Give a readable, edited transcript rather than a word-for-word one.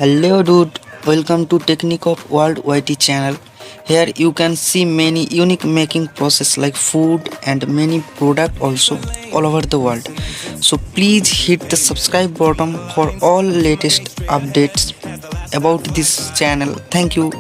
Hello dude, welcome to Technique of World YT channel. Here you can see many unique making process like food and many product also all over the world. So please hit the subscribe button for all latest updates about this channel. Thank you.